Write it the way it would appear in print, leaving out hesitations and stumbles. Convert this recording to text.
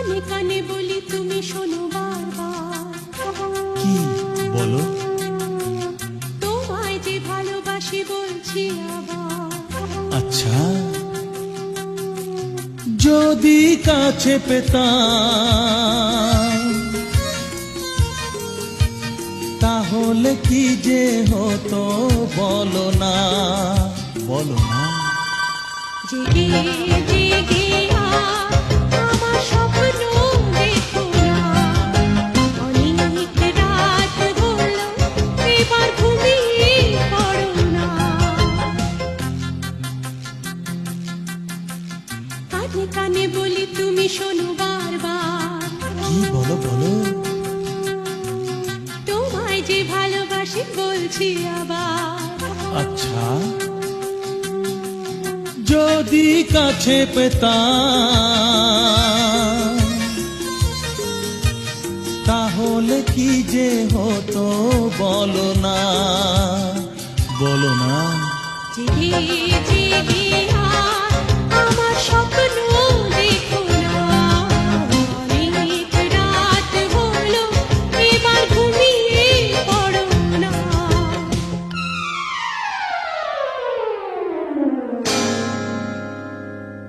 কানে কানে বলি তুমি শোনো বারবার, কি বলো? তোমায় যে ভালোবাসি বলছি আবার। আচ্ছা, যদি কাছে পেতাম তাহলে কি যে হতো বলো না, বলো না। জেগে জেগে আমার স্বপ্ন দেখো না, অনেক রাত হলো এবার ঘুমিয়ে পড়ো না। কানে কানে বলি তুমি শোনো বারবার, কি বলো বলো? তোমায় যে ভালোবাসি বলছি আবার। আচ্ছা, যদি কাছে পেতাম তাহলে কি যে হতো বলো না, বলো না। জেগে জেগে